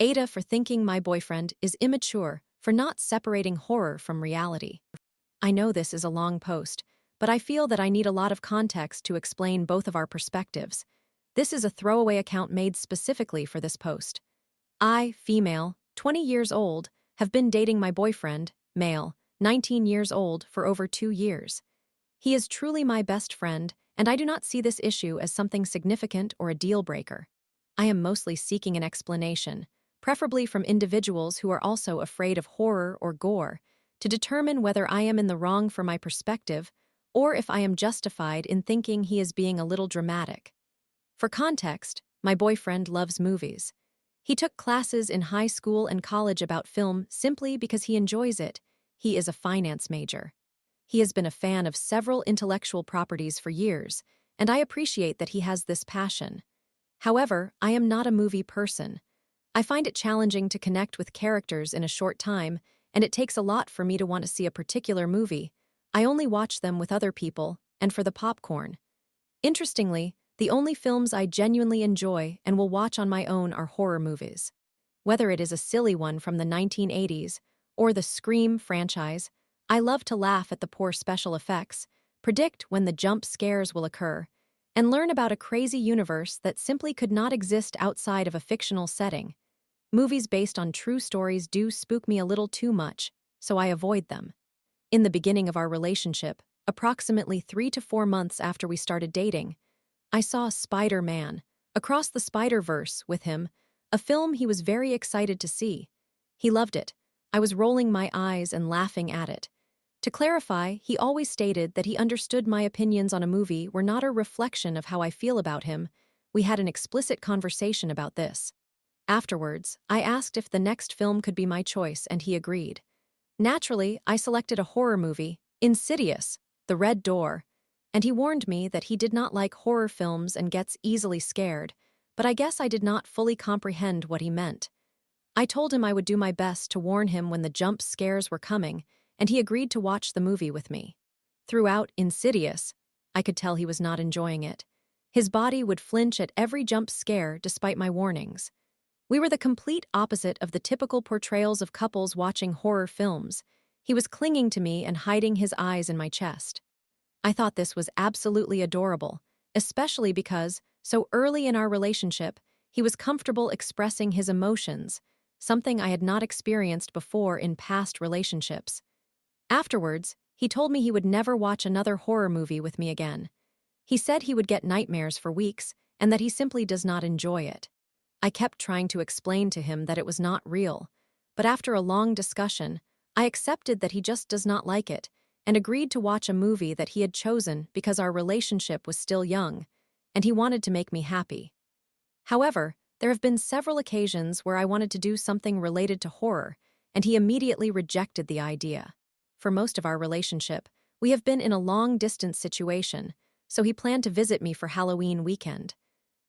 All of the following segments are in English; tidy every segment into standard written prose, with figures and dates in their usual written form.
Aita for thinking my boyfriend is immature for not separating horror from reality. I know this is a long post, but I feel that I need a lot of context to explain both of our perspectives. This is a throwaway account made specifically for this post. I, female, 20 years old, have been dating my boyfriend, male, 19 years old, for over 2 years. He is truly my best friend, and I do not see this issue as something significant or a deal breaker. I am mostly seeking an explanation, preferably from individuals who are also afraid of horror or gore, to determine whether I am in the wrong for my perspective or if I am justified in thinking he is being a little dramatic. For context, my boyfriend loves movies. He took classes in high school and college about film simply because he enjoys it. He is a finance major. He has been a fan of several intellectual properties for years, and I appreciate that he has this passion. However, I am not a movie person. I find it challenging to connect with characters in a short time, and it takes a lot for me to want to see a particular movie. I only watch them with other people, and for the popcorn. Interestingly, the only films I genuinely enjoy and will watch on my own are horror movies. Whether it is a silly one from the 1980s or the Scream franchise, I love to laugh at the poor special effects, predict when the jump scares will occur, and learn about a crazy universe that simply could not exist outside of a fictional setting. Movies based on true stories do spook me a little too much, so I avoid them. In the beginning of our relationship, approximately 3 to 4 months after we started dating, I saw Spider-Man, Across the Spider-Verse, with him, a film he was very excited to see. He loved it. I was rolling my eyes and laughing at it. To clarify, he always stated that he understood my opinions on a movie were not a reflection of how I feel about him. We had an explicit conversation about this. Afterwards, I asked if the next film could be my choice, and he agreed. Naturally, I selected a horror movie, Insidious, The Red Door, and he warned me that he did not like horror films and gets easily scared, but I guess I did not fully comprehend what he meant. I told him I would do my best to warn him when the jump scares were coming, and he agreed to watch the movie with me. Throughout Insidious, I could tell he was not enjoying it. His body would flinch at every jump scare despite my warnings. We were the complete opposite of the typical portrayals of couples watching horror films. He was clinging to me and hiding his eyes in my chest. I thought this was absolutely adorable, especially because, so early in our relationship, he was comfortable expressing his emotions, something I had not experienced before in past relationships. Afterwards, he told me he would never watch another horror movie with me again. He said he would get nightmares for weeks and that he simply does not enjoy it. I kept trying to explain to him that it was not real, but after a long discussion, I accepted that he just does not like it and agreed to watch a movie that he had chosen because our relationship was still young, and he wanted to make me happy. However, there have been several occasions where I wanted to do something related to horror, and he immediately rejected the idea. For most of our relationship, we have been in a long-distance situation, so he planned to visit me for Halloween weekend.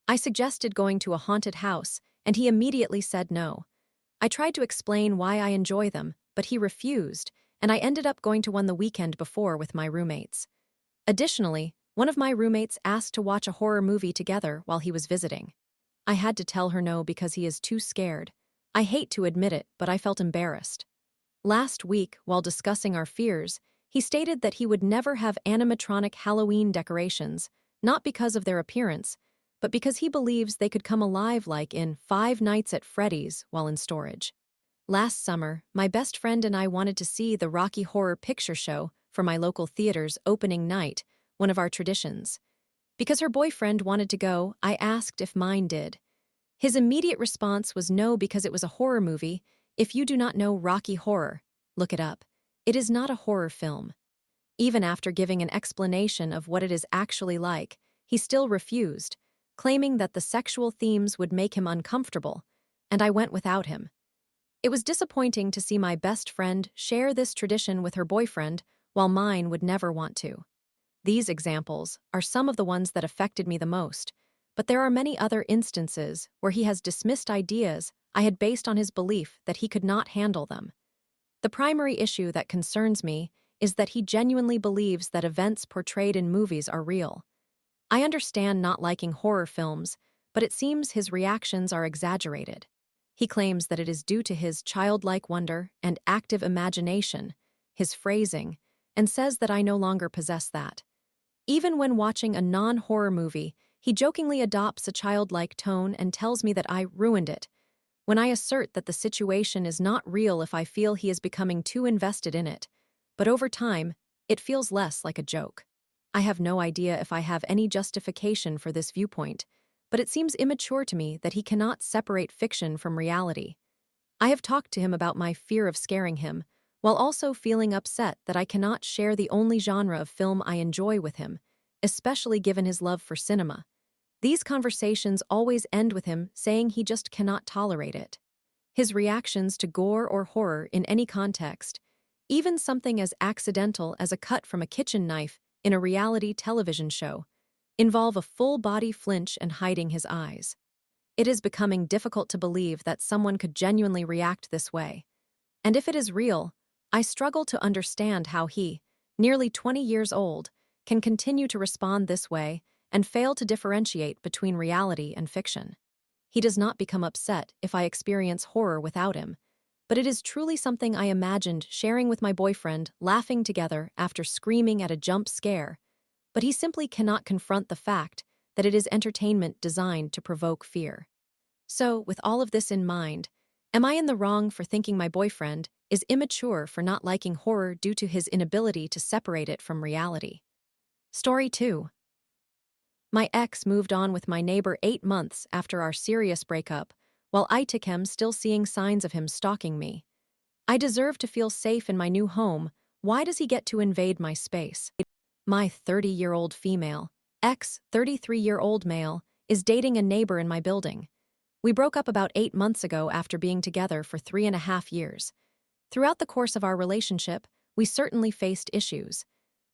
I suggested going to a haunted house, and he immediately said no. I tried to explain why I enjoy them, but he refused, and I ended up going to one the weekend before with my roommates. Additionally, one of my roommates asked to watch a horror movie together while he was visiting. I had to tell her no because he is too scared. I hate to admit it, but I felt embarrassed. Last week, while discussing our fears, he stated that he would never have animatronic Halloween decorations, not because of their appearance, but because he believes they could come alive like in Five Nights at Freddy's while in storage. Last summer, my best friend and I wanted to see the Rocky Horror Picture Show for my local theater's opening night, one of our traditions. Because her boyfriend wanted to go, I asked if mine did. His immediate response was no because it was a horror movie. If you do not know Rocky Horror, look it up. It is not a horror film. Even after giving an explanation of what it is actually like, he still refused, claiming that the sexual themes would make him uncomfortable, and I went without him. It was disappointing to see my best friend share this tradition with her boyfriend while mine would never want to. These examples are some of the ones that affected me the most, but there are many other instances where he has dismissed ideas I had based on his belief that he could not handle them. The primary issue that concerns me is that he genuinely believes that events portrayed in movies are real. I understand not liking horror films, but it seems his reactions are exaggerated. He claims that it is due to his childlike wonder and active imagination, his phrasing, and says that I no longer possess that. Even when watching a non-horror movie, he jokingly adopts a childlike tone and tells me that I ruined it, when I assert that the situation is not real if I feel he is becoming too invested in it. But over time, it feels less like a joke. I have no idea if I have any justification for this viewpoint, but it seems immature to me that he cannot separate fiction from reality. I have talked to him about my fear of scaring him, while also feeling upset that I cannot share the only genre of film I enjoy with him, especially given his love for cinema. These conversations always end with him saying he just cannot tolerate it. His reactions to gore or horror in any context, even something as accidental as a cut from a kitchen knife in a reality television show, involve a full-body flinch and hiding his eyes. It is becoming difficult to believe that someone could genuinely react this way. And if it is real, I struggle to understand how he, nearly 20 years old, can continue to respond this way and fail to differentiate between reality and fiction. He does not become upset if I experience horror without him, but it is truly something I imagined sharing with my boyfriend, laughing together after screaming at a jump scare, but he simply cannot confront the fact that it is entertainment designed to provoke fear. So, with all of this in mind, am I in the wrong for thinking my boyfriend is immature for not liking horror due to his inability to separate it from reality? Story 2. My ex moved on with my neighbor 8 months after our serious breakup, while I took him still seeing signs of him stalking me. I deserve to feel safe in my new home. Why does he get to invade my space? My 30-year-old female, ex 33-year-old male, is dating a neighbor in my building. We broke up about 8 months ago after being together for 3.5 years. Throughout the course of our relationship, we certainly faced issues.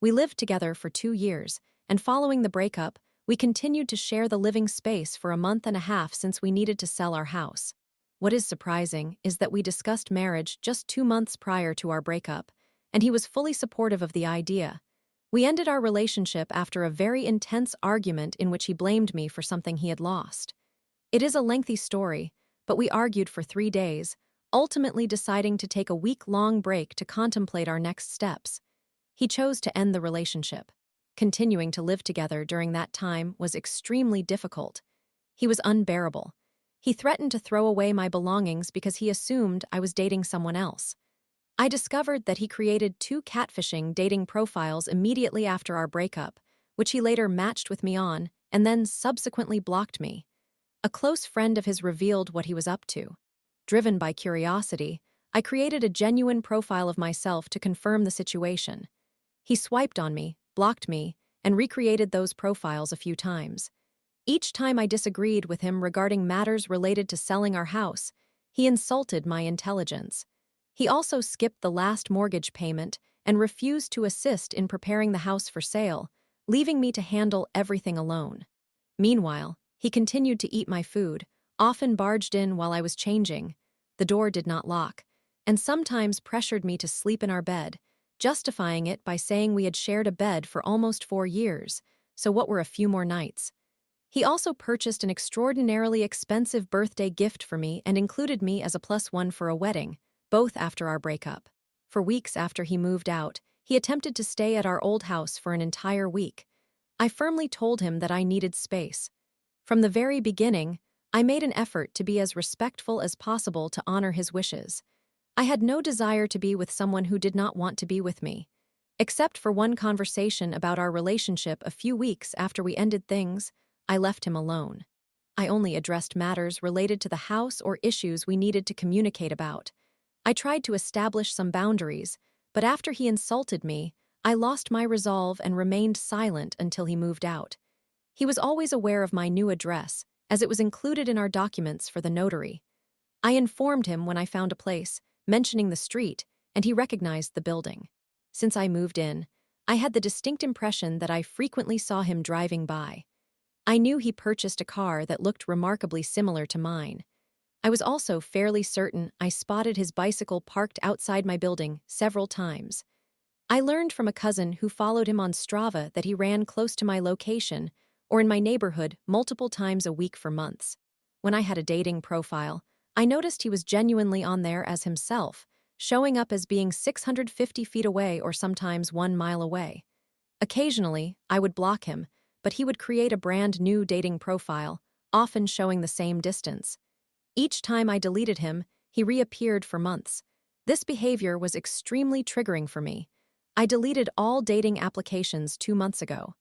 We lived together for 2 years, and following the breakup, we continued to share the living space for a month and a half since we needed to sell our house. What is surprising is that we discussed marriage just 2 months prior to our breakup, and he was fully supportive of the idea. We ended our relationship after a very intense argument in which he blamed me for something he had lost. It is a lengthy story, but we argued for 3 days, ultimately deciding to take a week-long break to contemplate our next steps. He chose to end the relationship. Continuing to live together during that time was extremely difficult. He was unbearable. He threatened to throw away my belongings because he assumed I was dating someone else. I discovered that he created 2 catfishing dating profiles immediately after our breakup, which he later matched with me on and then subsequently blocked me. A close friend of his revealed what he was up to. Driven by curiosity, I created a genuine profile of myself to confirm the situation. He swiped on me, blocked me, and recreated those profiles a few times. Each time I disagreed with him regarding matters related to selling our house, he insulted my intelligence. He also skipped the last mortgage payment and refused to assist in preparing the house for sale, leaving me to handle everything alone. Meanwhile, he continued to eat my food, often barged in while I was changing. The door did not lock, and sometimes pressured me to sleep in our bed, justifying it by saying we had shared a bed for almost 4 years, so what were a few more nights? He also purchased an extraordinarily expensive birthday gift for me and included me as a +1 for a wedding, both after our breakup. For weeks after he moved out, he attempted to stay at our old house for an entire week. I firmly told him that I needed space. From the very beginning, I made an effort to be as respectful as possible to honor his wishes. I had no desire to be with someone who did not want to be with me. Except for one conversation about our relationship a few weeks after we ended things, I left him alone. I only addressed matters related to the house or issues we needed to communicate about. I tried to establish some boundaries, but after he insulted me, I lost my resolve and remained silent until he moved out. He was always aware of my new address, as it was included in our documents for the notary. I informed him when I found a place, mentioning the street, and he recognized the building. Since I moved in, I had the distinct impression that I frequently saw him driving by. I knew he purchased a car that looked remarkably similar to mine. I was also fairly certain I spotted his bicycle parked outside my building several times. I learned from a cousin who followed him on Strava that he ran close to my location or in my neighborhood multiple times a week for months. When I had a dating profile, I noticed he was genuinely on there as himself, showing up as being 650 feet away or sometimes 1 mile away. Occasionally, I would block him, but he would create a brand new dating profile, often showing the same distance. Each time I deleted him, he reappeared for months. This behavior was extremely triggering for me. I deleted all dating applications 2 months ago.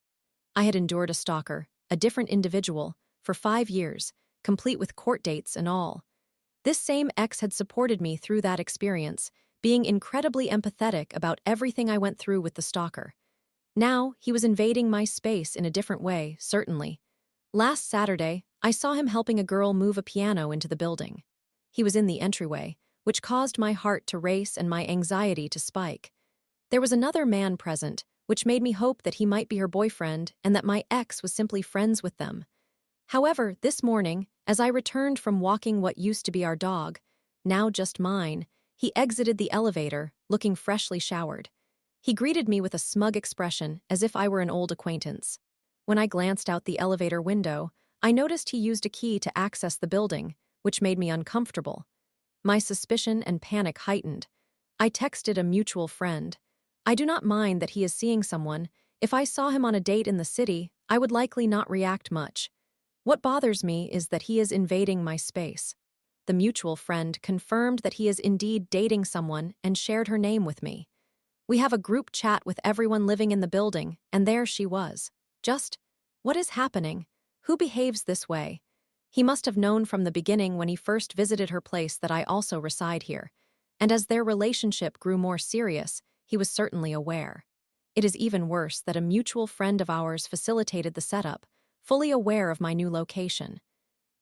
I had endured a stalker, a different individual, for 5 years, complete with court dates and all. This same ex had supported me through that experience, being incredibly empathetic about everything I went through with the stalker. Now, he was invading my space in a different way, certainly. Last Saturday, I saw him helping a girl move a piano into the building. He was in the entryway, which caused my heart to race and my anxiety to spike. There was another man present, which made me hope that he might be her boyfriend and that my ex was simply friends with them. However, this morning, as I returned from walking what used to be our dog, now just mine, he exited the elevator, looking freshly showered. He greeted me with a smug expression, as if I were an old acquaintance. When I glanced out the elevator window, I noticed he used a key to access the building, which made me uncomfortable. My suspicion and panic heightened. I texted a mutual friend. I do not mind that he is seeing someone. If I saw him on a date in the city, I would likely not react much. What bothers me is that he is invading my space. The mutual friend confirmed that he is indeed dating someone and shared her name with me. We have a group chat with everyone living in the building, and there she was. Just, what is happening? Who behaves this way? He must have known from the beginning when he first visited her place that I also reside here, and as their relationship grew more serious, he was certainly aware. It is even worse that a mutual friend of ours facilitated the setup, fully aware of my new location.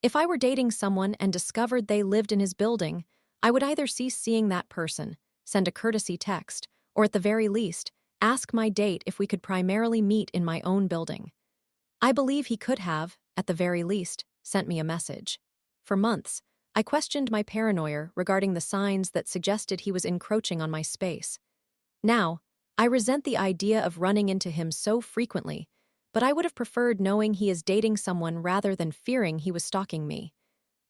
If I were dating someone and discovered they lived in his building, I would either cease seeing that person, send a courtesy text, or at the very least, ask my date if we could primarily meet in my own building. I believe he could have, at the very least, sent me a message. For months, I questioned my paranoia regarding the signs that suggested he was encroaching on my space. Now, I resent the idea of running into him so frequently, but I would have preferred knowing he is dating someone rather than fearing he was stalking me.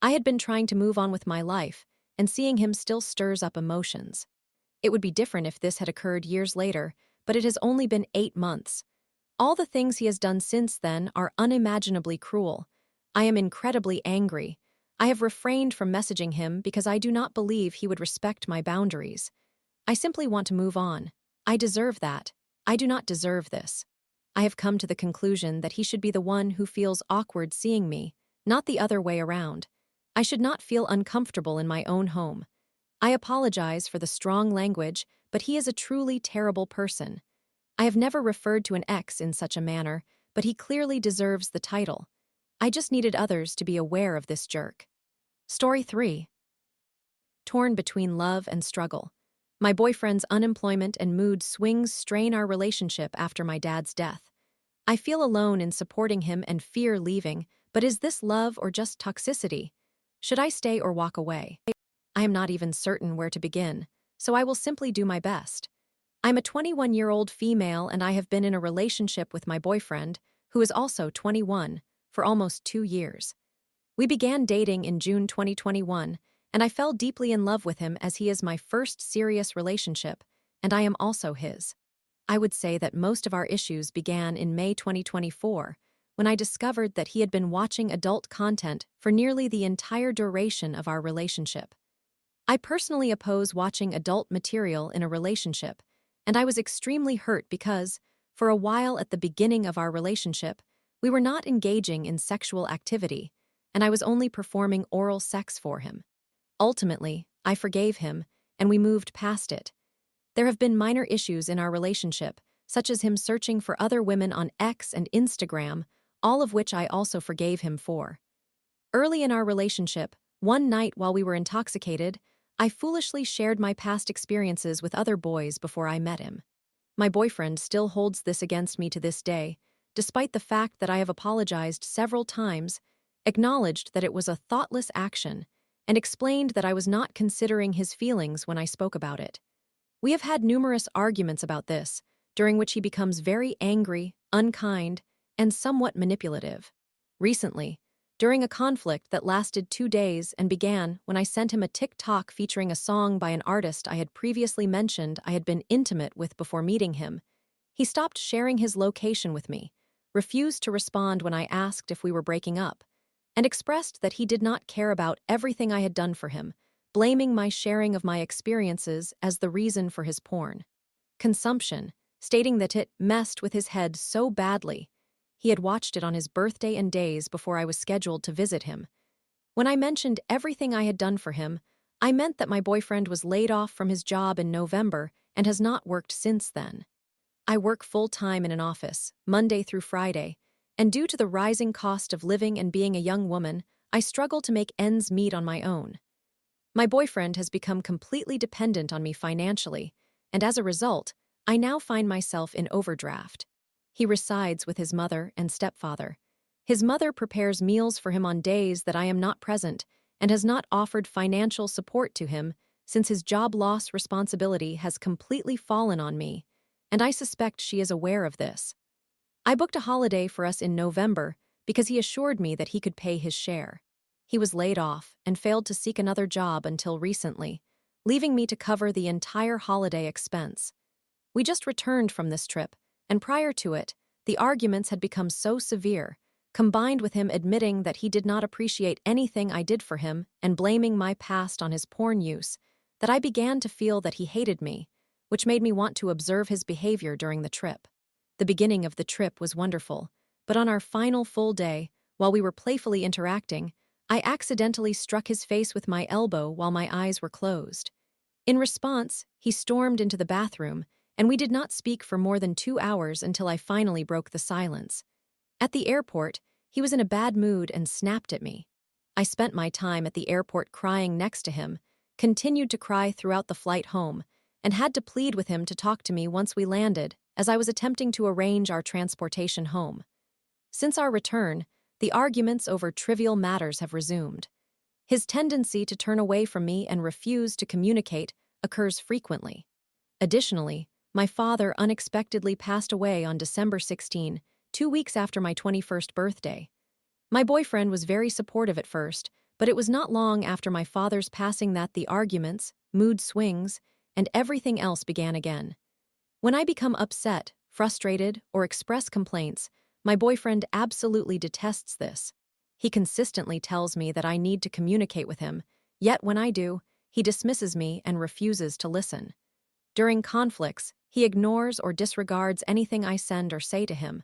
I had been trying to move on with my life, and seeing him still stirs up emotions. It would be different if this had occurred years later, but it has only been 8 months. All the things he has done since then are unimaginably cruel. I am incredibly angry. I have refrained from messaging him because I do not believe he would respect my boundaries. I simply want to move on. I deserve that. I do not deserve this. I have come to the conclusion that he should be the one who feels awkward seeing me, not the other way around. I should not feel uncomfortable in my own home. I apologize for the strong language, but he is a truly terrible person. I have never referred to an ex in such a manner, but he clearly deserves the title. I just needed others to be aware of this jerk. Story 3. Torn between love and struggle. My boyfriend's unemployment and mood swings strain our relationship after my dad's death. I feel alone in supporting him and fear leaving, but is this love or just toxicity? Should I stay or walk away? I am not even certain where to begin, so I will simply do my best. I'm a 21-year-old female and I have been in a relationship with my boyfriend, who is also 21, for almost 2 years. We began dating in June 2021, and I fell deeply in love with him as he is my first serious relationship, and I am also his. I would say that most of our issues began in May 2024, when I discovered that he had been watching adult content for nearly the entire duration of our relationship. I personally oppose watching adult material in a relationship, and I was extremely hurt because, for a while at the beginning of our relationship, we were not engaging in sexual activity, and I was only performing oral sex for him. Ultimately, I forgave him, and we moved past it. There have been minor issues in our relationship, such as him searching for other women on X and Instagram, all of which I also forgave him for. Early in our relationship, one night while we were intoxicated, I foolishly shared my past experiences with other boys before I met him. My boyfriend still holds this against me to this day, despite the fact that I have apologized several times, acknowledged that it was a thoughtless action, and explained that I was not considering his feelings when I spoke about it. We have had numerous arguments about this, during which he becomes very angry, unkind, and somewhat manipulative. Recently, during a conflict that lasted 2 days and began when I sent him a TikTok featuring a song by an artist I had previously mentioned I had been intimate with before meeting him. He stopped sharing his location with me, refused to respond when I asked if we were breaking up, and expressed that he did not care about everything I had done for him, blaming my sharing of my experiences as the reason for his porn consumption, stating that it messed with his head so badly. He had watched it on his birthday and days before I was scheduled to visit him. When I mentioned everything I had done for him, I meant that my boyfriend was laid off from his job in November and has not worked since then. I work full-time in an office, Monday through Friday, and due to the rising cost of living and being a young woman, I struggle to make ends meet on my own. My boyfriend has become completely dependent on me financially, and as a result, I now find myself in overdraft. He resides with his mother and stepfather. His mother prepares meals for him on days that I am not present and has not offered financial support to him since his job loss responsibility has completely fallen on me, and I suspect she is aware of this. I booked a holiday for us in November because he assured me that he could pay his share. He was laid off and failed to seek another job until recently, leaving me to cover the entire holiday expense. We just returned from this trip, and prior to it, the arguments had become so severe, combined with him admitting that he did not appreciate anything I did for him and blaming my past on his porn use, that I began to feel that he hated me, which made me want to observe his behavior during the trip. The beginning of the trip was wonderful, but on our final full day, while we were playfully interacting, I accidentally struck his face with my elbow while my eyes were closed. In response, he stormed into the bathroom, and we did not speak for more than 2 hours until I finally broke the silence. At the airport, he was in a bad mood and snapped at me. I spent my time at the airport crying next to him, continued to cry throughout the flight home, and had to plead with him to talk to me once we landed, as I was attempting to arrange our transportation home. Since our return, the arguments over trivial matters have resumed. His tendency to turn away from me and refuse to communicate occurs frequently. Additionally, my father unexpectedly passed away on December 16, 2 weeks after my 21st birthday. My boyfriend was very supportive at first, but it was not long after my father's passing that the arguments, mood swings, and everything else began again. When I become upset, frustrated, or express complaints, my boyfriend absolutely detests this. He consistently tells me that I need to communicate with him, yet when I do, he dismisses me and refuses to listen. During conflicts, he ignores or disregards anything I send or say to him.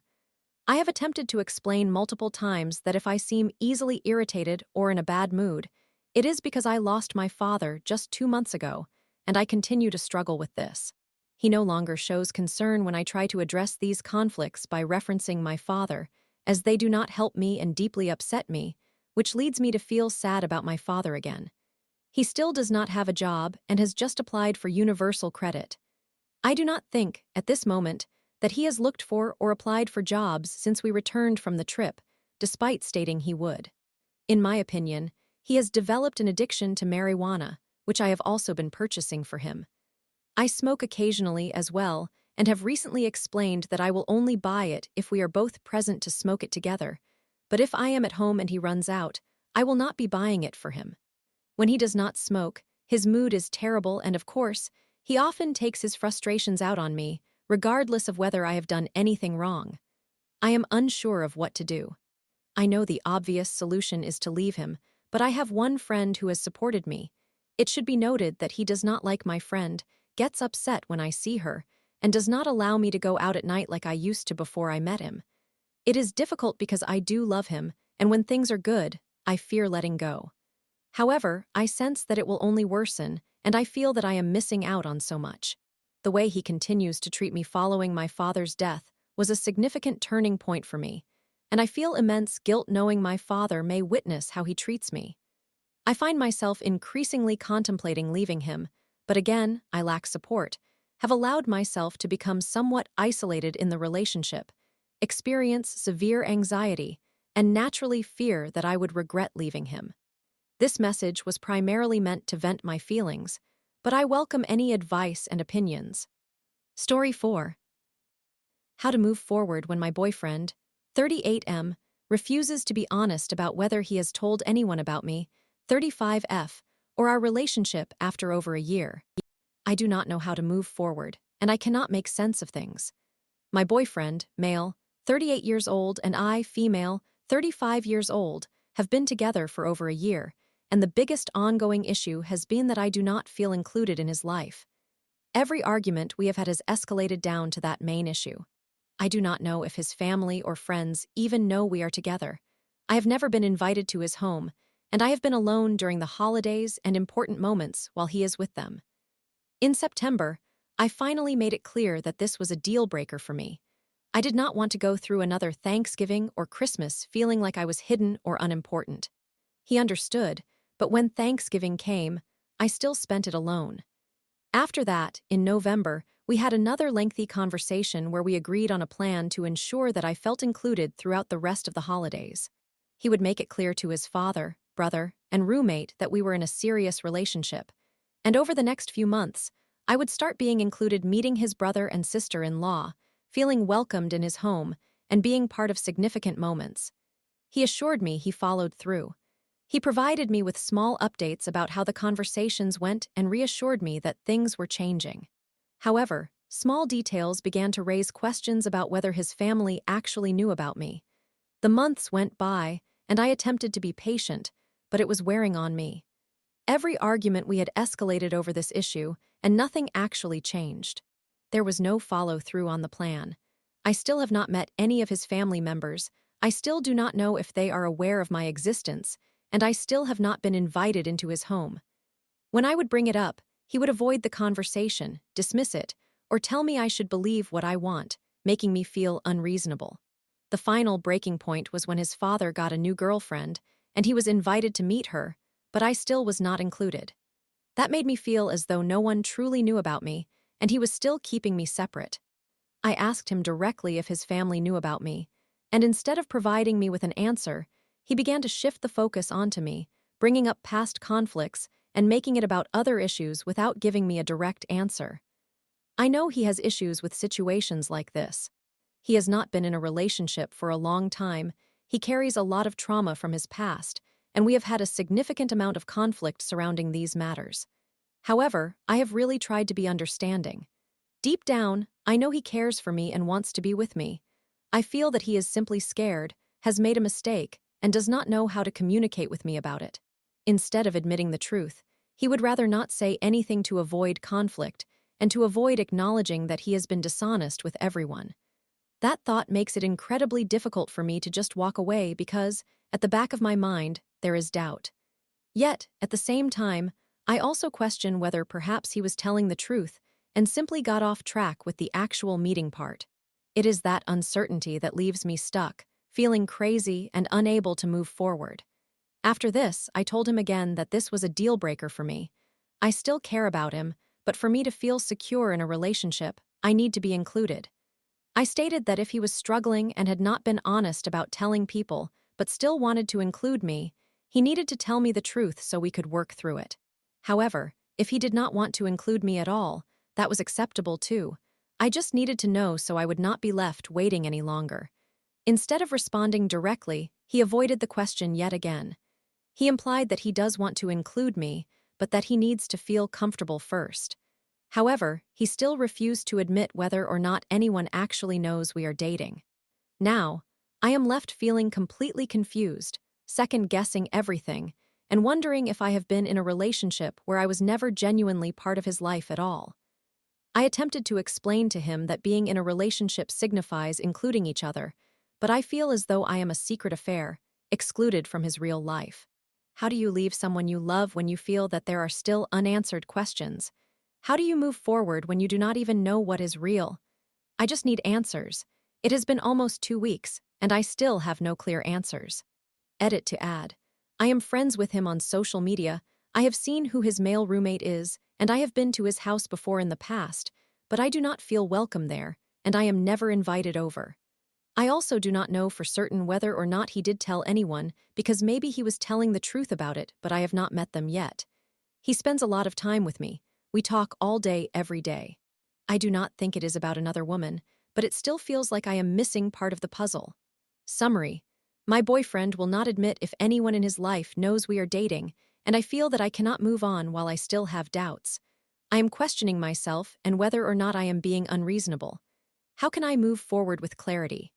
I have attempted to explain multiple times that if I seem easily irritated or in a bad mood, it is because I lost my father just 2 months ago, and I continue to struggle with this. He no longer shows concern when I try to address these conflicts by referencing my father, as they do not help me and deeply upset me, which leads me to feel sad about my father again. He still does not have a job and has just applied for universal credit. I do not think, at this moment, that he has looked for or applied for jobs since we returned from the trip, despite stating he would. In my opinion, he has developed an addiction to marijuana, which I have also been purchasing for him. I smoke occasionally as well, and have recently explained that I will only buy it if we are both present to smoke it together, but if I am at home and he runs out, I will not be buying it for him. When he does not smoke, his mood is terrible and, of course, he often takes his frustrations out on me, regardless of whether I have done anything wrong. I am unsure of what to do. I know the obvious solution is to leave him, but I have one friend who has supported me. It should be noted that he does not like my friend, gets upset when I see her, and does not allow me to go out at night like I used to before I met him. It is difficult because I do love him, and when things are good, I fear letting go. However, I sense that it will only worsen, and I feel that I am missing out on so much. The way he continues to treat me following my father's death was a significant turning point for me, and I feel immense guilt knowing my father may witness how he treats me. I find myself increasingly contemplating leaving him, but again, I lack support, have allowed myself to become somewhat isolated in the relationship, experience severe anxiety, and naturally fear that I would regret leaving him. This message was primarily meant to vent my feelings, but I welcome any advice and opinions. Story 4. How to move forward when my boyfriend, 38M, refuses to be honest about whether he has told anyone about me, 35F, or our relationship after over a year. I do not know how to move forward, and I cannot make sense of things. My boyfriend, male, 38 years old, and I, female, 35 years old, have been together for over a year, and the biggest ongoing issue has been that I do not feel included in his life. Every argument we have had has escalated down to that main issue. I do not know if his family or friends even know we are together. I have never been invited to his home, and I have been alone during the holidays and important moments while he is with them. In September, I finally made it clear that this was a deal breaker for me. I did not want to go through another Thanksgiving or Christmas feeling like I was hidden or unimportant. He understood, but when Thanksgiving came, I still spent it alone. After that, in November, we had another lengthy conversation where we agreed on a plan to ensure that I felt included throughout the rest of the holidays. He would make it clear to his father, brother, and roommate that we were in a serious relationship. And over the next few months, I would start being included meeting his brother and sister-in-law, feeling welcomed in his home, and being part of significant moments. He assured me he followed through. He provided me with small updates about how the conversations went and reassured me that things were changing. However, small details began to raise questions about whether his family actually knew about me. The months went by, and I attempted to be patient, but it was wearing on me. Every argument we had escalated over this issue, and nothing actually changed. There was no follow-through on the plan. I still have not met any of his family members, I still do not know if they are aware of my existence, and I still have not been invited into his home. When I would bring it up, he would avoid the conversation, dismiss it, or tell me I should believe what I want, making me feel unreasonable. The final breaking point was when his father got a new girlfriend, and he was invited to meet her, but I still was not included. That made me feel as though no one truly knew about me, and he was still keeping me separate. I asked him directly if his family knew about me, and instead of providing me with an answer, he began to shift the focus onto me, bringing up past conflicts and making it about other issues without giving me a direct answer. I know he has issues with situations like this. He has not been in a relationship for a long time, he carries a lot of trauma from his past, and we have had a significant amount of conflict surrounding these matters. However, I have really tried to be understanding. Deep down, I know he cares for me and wants to be with me. I feel that he is simply scared, has made a mistake, and does not know how to communicate with me about it. Instead of admitting the truth, he would rather not say anything to avoid conflict and to avoid acknowledging that he has been dishonest with everyone. That thought makes it incredibly difficult for me to just walk away because, at the back of my mind, there is doubt. Yet, at the same time, I also question whether perhaps he was telling the truth and simply got off track with the actual meeting part. It is that uncertainty that leaves me stuck, feeling crazy and unable to move forward. After this, I told him again that this was a deal breaker for me. I still care about him, but for me to feel secure in a relationship, I need to be included. I stated that if he was struggling and had not been honest about telling people, but still wanted to include me, he needed to tell me the truth so we could work through it. However, if he did not want to include me at all, that was acceptable too. I just needed to know so I would not be left waiting any longer. Instead of responding directly, he avoided the question yet again. He implied that he does want to include me, but that he needs to feel comfortable first. However, he still refused to admit whether or not anyone actually knows we are dating. Now, I am left feeling completely confused, second-guessing everything, and wondering if I have been in a relationship where I was never genuinely part of his life at all. I attempted to explain to him that being in a relationship signifies including each other, but I feel as though I am a secret affair, excluded from his real life. How do you leave someone you love when you feel that there are still unanswered questions? How do you move forward when you do not even know what is real? I just need answers. It has been almost 2 weeks, and I still have no clear answers. Edit to add. I am friends with him on social media, I have seen who his male roommate is, and I have been to his house before in the past, but I do not feel welcome there, and I am never invited over. I also do not know for certain whether or not he did tell anyone, because maybe he was telling the truth about it, but I have not met them yet. He spends a lot of time with me. We talk all day, every day. I do not think it is about another woman, but it still feels like I am missing part of the puzzle. Summary. My boyfriend will not admit if anyone in his life knows we are dating, and I feel that I cannot move on while I still have doubts. I am questioning myself and whether or not I am being unreasonable. How can I move forward with clarity?